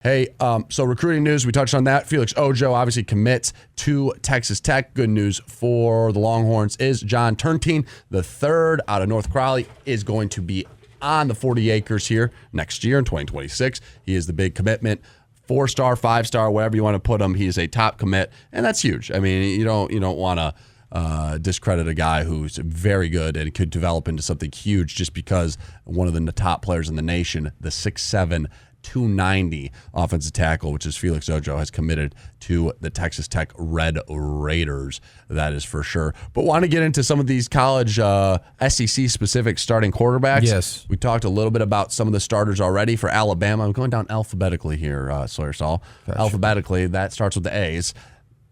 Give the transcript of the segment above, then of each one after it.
Hey, so recruiting news, we touched on that. Felix Ojo obviously commits to Texas Tech. Good news for the Longhorns is John Turntine, the third out of North Crowley, is going to be on the 40 acres here next year in 2026. He is the big commitment. 4-star, 5-star, whatever you want to put him. He is a top commit, and that's huge. I mean, you don't want to discredit a guy who's very good and could develop into something huge just because one of the top players in the nation, the 6'7", 290 offensive tackle, which is Felix Ojo, has committed to the Texas Tech Red Raiders. That is for sure. But want to get into some of these college SEC-specific starting quarterbacks. Yes. We talked a little bit about some of the starters already for Alabama. I'm going down alphabetically here, Sawyer Stull. Gotcha. Alphabetically, that starts with the A's.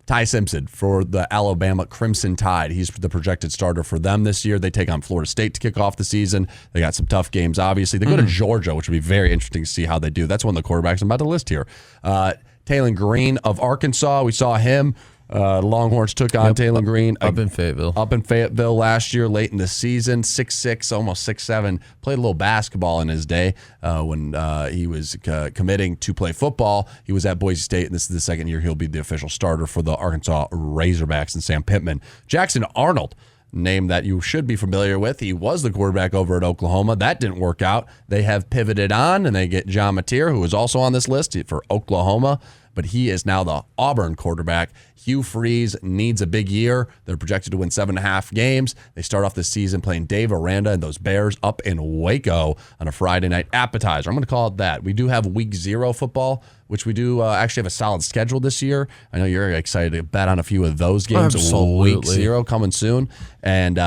Ty Simpson for the Alabama Crimson Tide. He's the projected starter for them this year. They take on Florida State to kick off the season. They got some tough games, obviously. They go to Georgia, which would be very interesting to see how they do. That's one of the quarterbacks I'm about to list here. Taylon Green of Arkansas. We saw him. Longhorns took on Taylon Green. Up in Fayetteville. Up in Fayetteville last year, late in the season. 6'6", almost 6'7". Played a little basketball in his day when he was committing to play football. He was at Boise State, and this is the second year he'll be the official starter for the Arkansas Razorbacks and Sam Pittman. Jackson Arnold, name that you should be familiar with. He was the quarterback over at Oklahoma. That didn't work out. They have pivoted on, and they get John Mateer, who is also on this list for Oklahoma, but he is now the Auburn quarterback. Hugh Freeze needs a big year. They're projected to win 7.5 games. They start off this season playing Dave Aranda and those Bears up in Waco on a Friday night appetizer. I'm going to call it that. We do have week 0 football, which we do actually have a solid schedule this year. I know you're excited to bet on a few of those games. Absolutely. Week 0 coming soon. And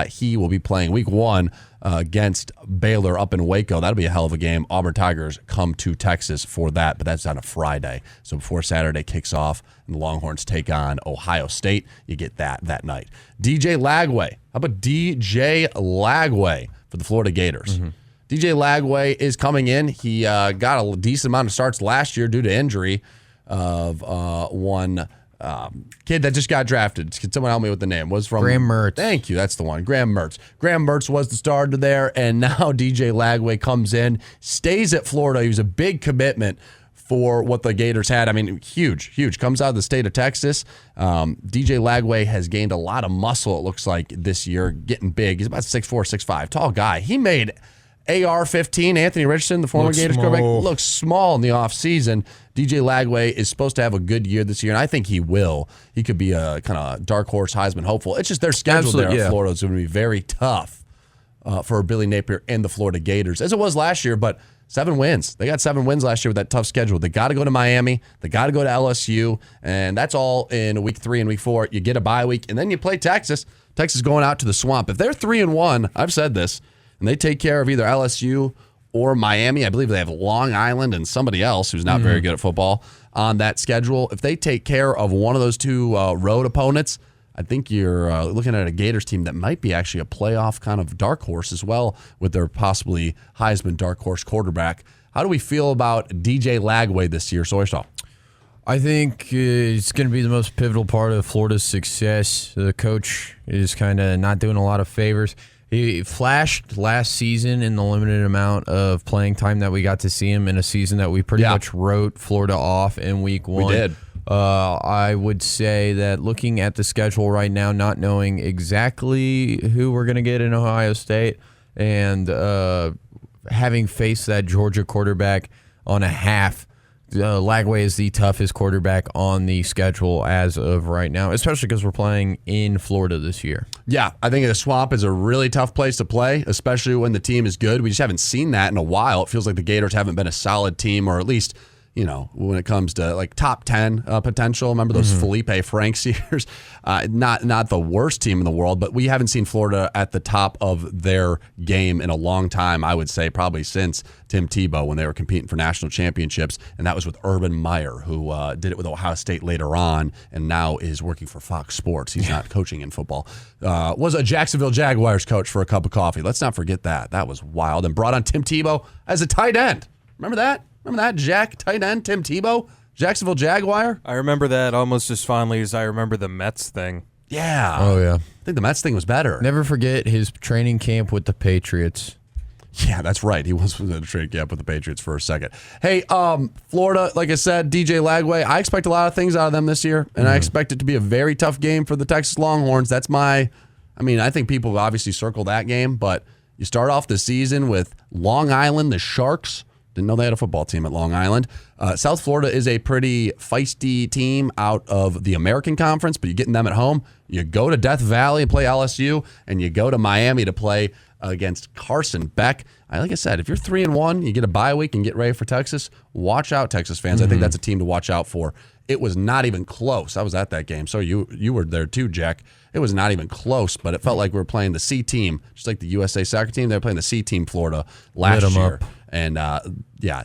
he will be playing week 1 against Baylor up in Waco. That'll be a hell of a game. Auburn Tigers come to Texas for that, but that's on a Friday. So before Saturday kicks off and the Longhorns take on Ohio State, you get that night. DJ Lagway. How about DJ Lagway for the Florida Gators? DJ Lagway is coming in. He got a decent amount of starts last year due to injury of one kid that just got drafted. Can someone help me with the name? Was from Graham Mertz. Thank you. That's the one. Graham Mertz. Graham Mertz was the starter there, and now DJ Lagway comes in, stays at Florida. He was a big commitment for what the Gators had. I mean, huge. Comes out of the state of Texas. DJ Lagway has gained a lot of muscle, it looks like, this year, getting big. He's about 6'4", 6'5", tall guy. He made AR-15, Anthony Richardson, the former Gators quarterback, looks small in the offseason. DJ Lagway is supposed to have a good year this year, and I think he will. He could be a kind of dark horse Heisman hopeful. It's just their schedule there in Florida is going to be very tough for Billy Napier and the Florida Gators, as it was last year, but 7 wins. They got 7 wins last year with that tough schedule. They got to go to Miami. They got to go to LSU, and that's all in week 3 and week 4. You get a bye week, and then you play Texas. Texas going out to the swamp. If they're 3-1, I've said this, and they take care of either LSU or Miami. I believe they have Long Island and somebody else who's not very good at football on that schedule. If they take care of one of those 2 road opponents, I think you're looking at a Gators team that might be actually a playoff kind of dark horse as well with their possibly Heisman dark horse quarterback. How do we feel about DJ Lagway this year, Sawyer Stull? I think it's going to be the most pivotal part of Florida's success. The coach is kind of not doing a lot of favors. He flashed last season in the limited amount of playing time that we got to see him in a season that we pretty much wrote Florida off in week 1. We did. I would say that looking at the schedule right now, not knowing exactly who we're going to get in Ohio State, and having faced that Georgia quarterback on a half, Lagway is the toughest quarterback on the schedule as of right now, especially because we're playing in Florida this year. Yeah, I think the Swamp is a really tough place to play, especially when the team is good. We just haven't seen that in a while. It feels like the Gators haven't been a solid team, or at least, you know, when it comes to like top 10 potential. Remember those Felipe Franks years? Not the worst team in the world, but we haven't seen Florida at the top of their game in a long time, I would say probably since Tim Tebow when they were competing for national championships, and that was with Urban Meyer, who did it with Ohio State later on and now is working for Fox Sports. He's not coaching in football. Was a Jacksonville Jaguars coach for a cup of coffee. Let's not forget that. That was wild. And brought on Tim Tebow as a tight end. Remember that? Remember that, Jack, tight end, Tim Tebow, Jacksonville Jaguar? I remember that almost as fondly as I remember the Mets thing. Yeah. Oh, yeah. I think the Mets thing was better. Never forget his training camp with the Patriots. Yeah, that's right. He was in a trade gap with the Patriots for a second. Hey, Florida, like I said, DJ Lagway, I expect a lot of things out of them this year, and I expect it to be a very tough game for the Texas Longhorns. I think people obviously circle that game, but you start off the season with Long Island, the Sharks. Didn't know they had a football team at Long Island. South Florida is a pretty feisty team out of the American Conference, but you're getting them at home. You go to Death Valley and play LSU, and you go to Miami to play against Carson Beck. Like I said, if you're 3-1, you get a bye week and get ready for Texas. Watch out, Texas fans. I think that's a team to watch out for. It was not even close. I was at that game, so you were there too, Jack. It was not even close, but it felt like we were playing the C team, just like the USA soccer team. They were playing the C team Florida last year. And,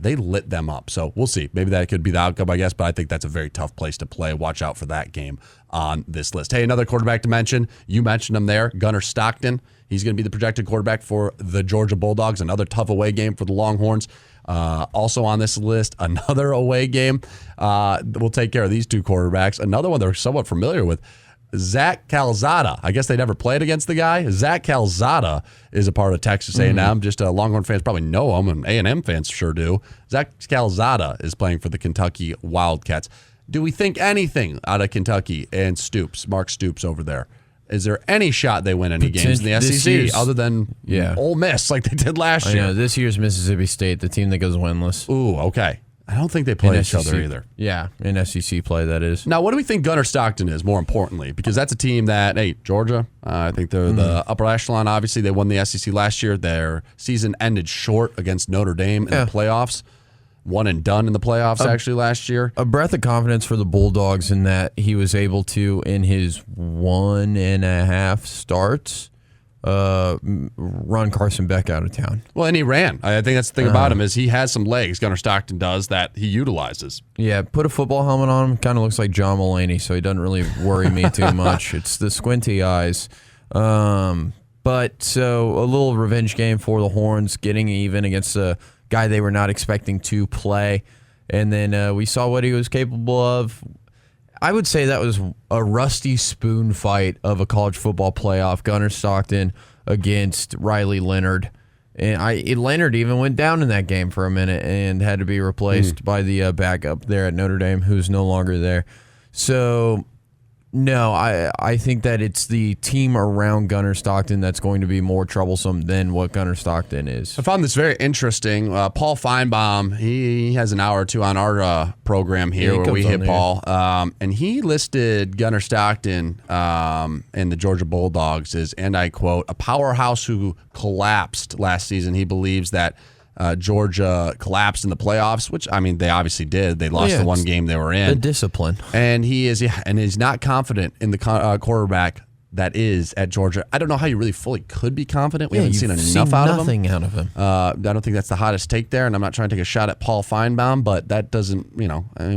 they lit them up. So we'll see. Maybe that could be the outcome, I guess, but I think that's a very tough place to play. Watch out for that game on this list. Hey, another quarterback to mention. You mentioned him there, Gunnar Stockton. He's going to be the projected quarterback for the Georgia Bulldogs. Another tough away game for the Longhorns. Also on this list, another away game. We'll take care of these two quarterbacks. Another one they're somewhat familiar with, Zach Calzada. I guess they never played against the guy. Zach Calzada is a part of Texas A&M. Just Longhorn fans probably know him, and A&M fans sure do. Zach Calzada is playing for the Kentucky Wildcats. Do we think anything out of Kentucky and Stoops, Mark Stoops over there? Is there any shot they win any games in the SEC other than Ole Miss like they did last year? I know, this year's Mississippi State, the team that goes winless. Ooh, okay. I don't think they play each other either. Yeah, in SEC play, that is. Now, what do we think Gunnar Stockton is, more importantly? Because that's a team that, Georgia, I think they're the upper echelon. Obviously, they won the SEC last year. Their season ended short against Notre Dame in the playoffs. One and done in the playoffs, actually, last year. A breath of confidence for the Bulldogs in that he was able to, in his 1.5 starts, run Carson Beck out of town. Well, and he ran. I think that's the thing about him is he has some legs, Gunnar Stockton does, that he utilizes. Yeah, put a football helmet on him. Kind of looks like John Mulaney, so he doesn't really worry me too much. It's the squinty eyes. But so a little revenge game for the Horns, getting even against a guy they were not expecting to play. And then we saw what he was capable of. I would say that was a Rusty Spoon fight of a college football playoff. Gunnar Stockton against Riley Leonard. And Leonard even went down in that game for a minute and had to be replaced by the backup there at Notre Dame, who's no longer there. So, no, I think that it's the team around Gunnar Stockton that's going to be more troublesome than what Gunnar Stockton is. I found this very interesting. Paul Feinbaum, he has an hour or two on our program here where we hit Paul. And he listed Gunnar Stockton and the Georgia Bulldogs as, and I quote, a powerhouse who collapsed last season. He believes that Georgia collapsed in the playoffs, which, I mean, they obviously did. They lost the one game they were in. The discipline. And he's not confident in the quarterback that is at Georgia. I don't know how you really fully could be confident. We haven't seen enough out of him. Nothing out of him. I don't think that's the hottest take there, and I'm not trying to take a shot at Paul Feinbaum, but that doesn't, we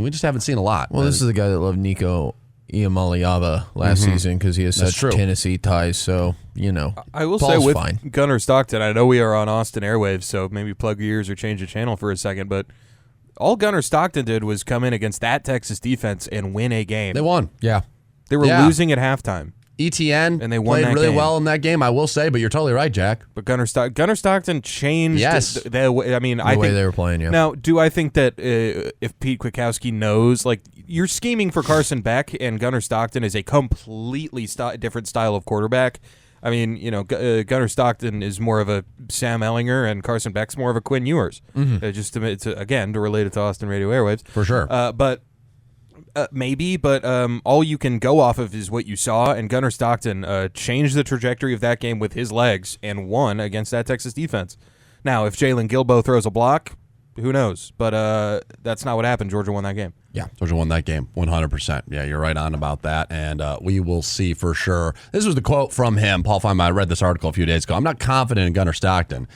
just haven't seen a lot. Well, this is the guy that loved Nico Iamaleava last season because he has such Tennessee ties, so, I will Paul's say with fine. Gunnar Stockton, I know we are on Austin airwaves, so maybe plug your ears or change the channel for a second, but all Gunnar Stockton did was come in against that Texas defense and win a game. They won. Yeah. They were losing at halftime. ETN and they won played really game. well in that game, I will say, but you're totally right, Jack. But Gunnar Stockton changed the way. I mean, the way they were playing. Yeah. Now, do I think that if Pete Kwiatkowski knows, like, you're scheming for Carson Beck and Gunnar Stockton is a completely different style of quarterback? I mean, Gunnar Stockton is more of a Sam Ehlinger, and Carson Beck's more of a Quinn Ewers. Just to relate it to Austin Radio Airwaves for sure. Maybe, but all you can go off of is what you saw, and Gunnar Stockton changed the trajectory of that game with his legs and won against that Texas defense. Now, if Jalen Gilbo throws a block, who knows? But that's not what happened. Georgia won that game. Yeah, Georgia won that game 100%. Yeah, you're right on about that, and we will see for sure. This was the quote from him, Paul Feinbaum. I read this article a few days ago. I'm not confident in Gunnar Stockton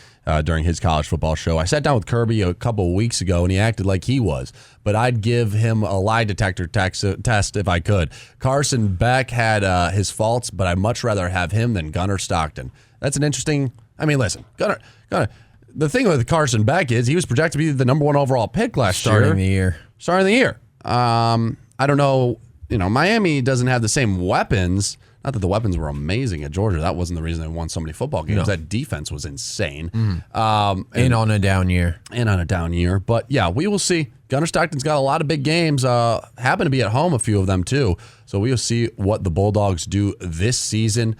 during his college football show. I sat down with Kirby a couple of weeks ago, and he acted like he was, but I'd give him a lie detector test if I could. Carson Beck had his faults, but I'd much rather have him than Gunnar Stockton. That's an interesting. I mean, listen, Gunnar. The thing with Carson Beck is he was projected to be the number 1 overall pick last year. Starting the year. I don't know. Miami doesn't have the same weapons Not that the weapons were amazing at Georgia. That wasn't the reason they won so many football games. No. That defense was insane. And on a down year. But yeah, we will see. Gunnar Stockton's got a lot of big games. Happen to be at home, a few of them too. So we will see what the Bulldogs do this season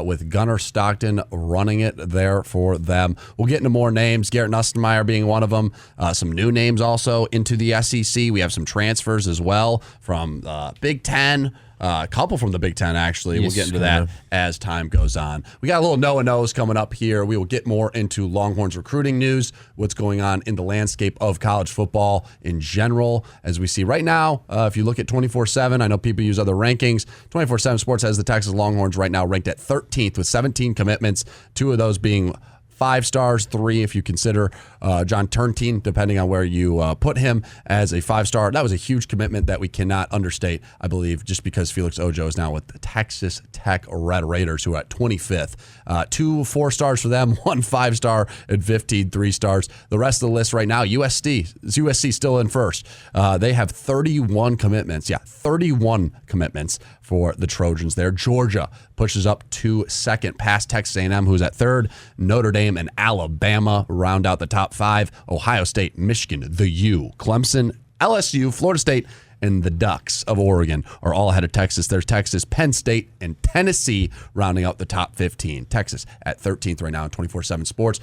with Gunnar Stockton running it there for them. We'll get into more names. Garrett Nustenmeyer being one of them. Some new names also into the SEC. We have some transfers as well from Big Ten. A couple from the Big Ten, actually. We'll get into that as time goes on. We got a little Noah Knows coming up here. We will get more into Longhorns recruiting news, what's going on in the landscape of college football in general. As we see right now, if you look at 24/7, I know people use other rankings. 24/7 Sports has the Texas Longhorns right now ranked at 13th with 17 commitments, 2 of those being 5 stars, 3 if you consider John Turntine, depending on where you put him as a 5-star. That was a huge commitment that we cannot understate, I believe, just because Felix Ojo is now with the Texas Tech Red Raiders, who are at 25th. 2 4-stars for them, 1 5-star, and 15 3-stars. The rest of the list right now, USC still in first. They have 31 commitments. Yeah, 31 commitments for the Trojans there. Georgia pushes up to second past Texas A&M, who's at third. Notre Dame and Alabama round out the top 5. Ohio State, Michigan, the U, Clemson, LSU, Florida State, and the Ducks of Oregon are all ahead of Texas. There's Texas, Penn State, and Tennessee rounding out the top 15. Texas at 13th right now in 24/7 Sports.